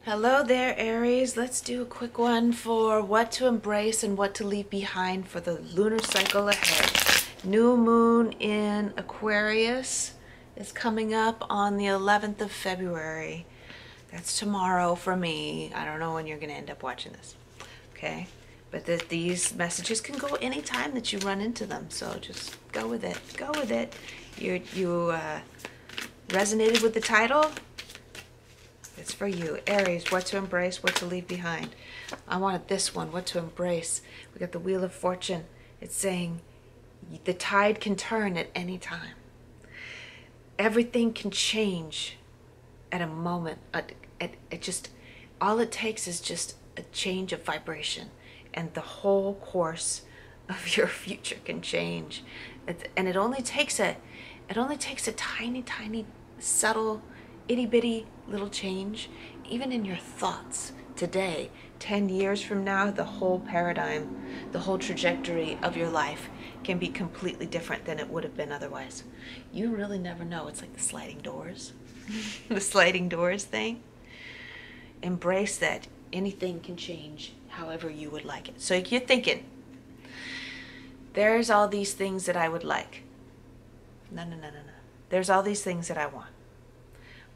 Hello there, Aries. Let's do a quick one for what to embrace and what to leave behind for the lunar cycle ahead. New moon in Aquarius is coming up on the 11th of February. That's tomorrow for me. I don't know when you're going to end up watching this. Okay? But these messages can go anytime that you run into them. So just go with it. Go with it. You resonated with the title? It's for you. Aries, what to embrace, what to leave behind. I wanted this one, what to embrace. We got the Wheel of Fortune. It's saying the tide can turn at any time. Everything can change at a moment. All it takes is just a change of vibration, and the whole course of your future can change. And it only takes a tiny, tiny, subtle, itty bitty little change, even in your thoughts today. 10 years from now, the whole paradigm, the whole trajectory of your life can be completely different than it would have been otherwise. You really never know. It's like the sliding doors, the sliding doors thing. Embrace that anything can change however you would like it. So you're thinking, there's all these things that I would like. No. There's all these things that I want.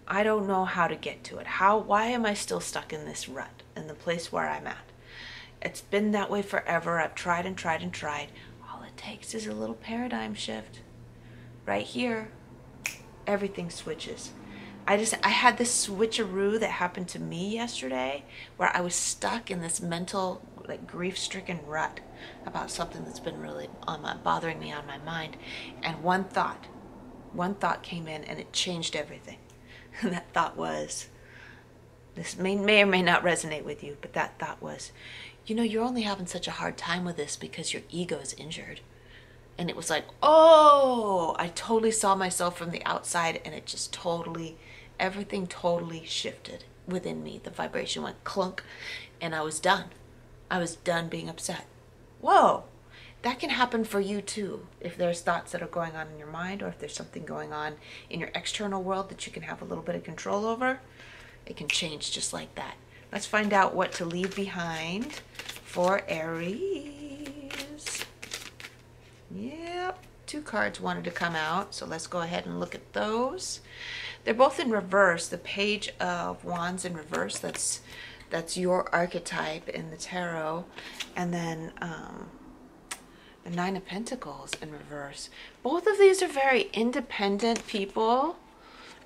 I don't know how to get to it. Why am I still stuck in this rut, in the place where I'm at? It's been that way forever. I've tried and tried and tried. All it takes is a little paradigm shift. Right here, everything switches. I had this switcheroo that happened to me yesterday where I was stuck in this mental, like, grief-stricken rut about something that's been really bothering me on my mind. And one thought came in and it changed everything. And that thought was, this may or may not resonate with you, but that thought was, you're only having such a hard time with this because your ego is injured. And it was like, oh, I totally saw myself from the outside, and it just everything totally shifted within me. The vibration went clunk, and I was done. I was done being upset. Whoa. That can happen for you too. If there's thoughts that are going on in your mind, or if there's something going on in your external world that you can have a little bit of control over, it can change just like that. Let's find out what to leave behind for Aries. Yep, 2 cards wanted to come out, so let's go ahead and look at those. They're both in reverse. The Page of Wands in reverse, that's your archetype in the tarot. And then the 9 of Pentacles in reverse. Both of these are very independent people.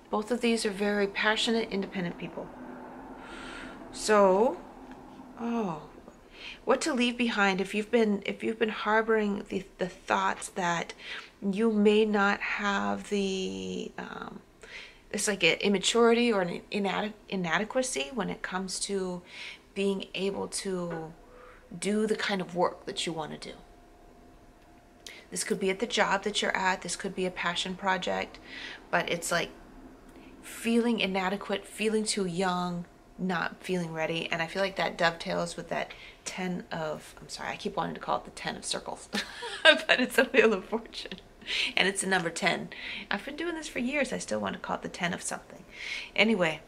Both of these are very passionate, independent people. So, what to leave behind if you've been harboring the thoughts that you may not have the it's like an immaturity or an inadequacy when it comes to being able to do the kind of work that you want to do. This could be at the job that you're at. This could be a passion project. But it's like feeling inadequate, feeling too young, not feeling ready. And I feel like that dovetails with that 10 of, I'm sorry, I keep wanting to call it the 10 of circles. But it's a Wheel of Fortune. And it's the number 10. I've been doing this for years. I still want to call it the 10 of something. Anyway,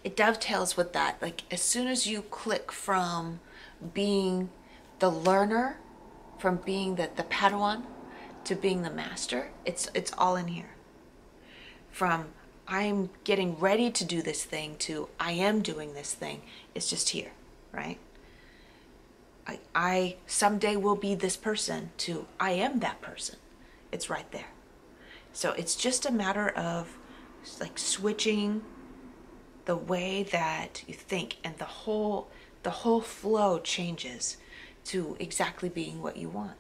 it dovetails with that. Like, as soon as you click from being the learner, from being the Padawan to being the master, it's all in here. From I'm getting ready to do this thing to I am doing this thing, it's just here, right? I someday will be this person to I am that person. It's right there. So it's just a matter of like switching the way that you think, and the whole flow changes to exactly being what you want.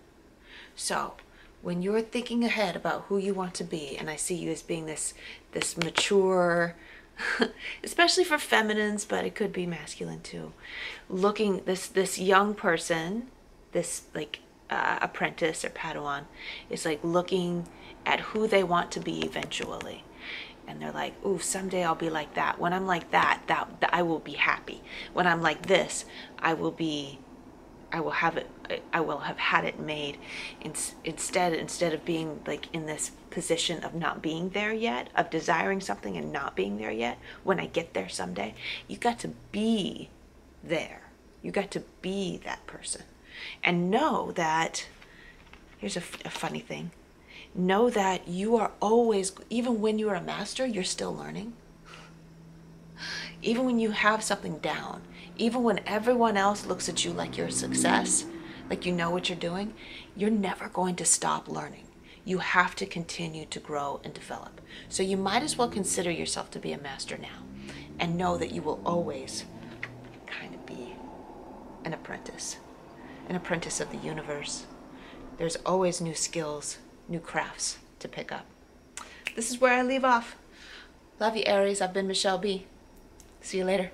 So when you're thinking ahead about who you want to be, and I see you as being this mature, especially for feminines, but it could be masculine too, looking this young person, this like apprentice or Padawan is like looking at who they want to be eventually. And they're like, ooh, someday I'll be like that. When I'm like that I will be happy. When I'm like this, I will be I will have it, I will have had it made. Instead of being like in this position of not being there yet, of desiring something and not being there yet, when I get there someday, you got to be there. You got to be that person. And know that, here's a funny thing, know that you are always, even when you are a master, you're still learning. Even when you have something down, even when everyone else looks at you like you're a success, like you know what you're doing, you're never going to stop learning. You have to continue to grow and develop. So you might as well consider yourself to be a master now, and know that you will always kind of be an apprentice of the universe. There's always new skills, new crafts to pick up. This is where I leave off. Love you, Aries. I've been Michele B. See you later.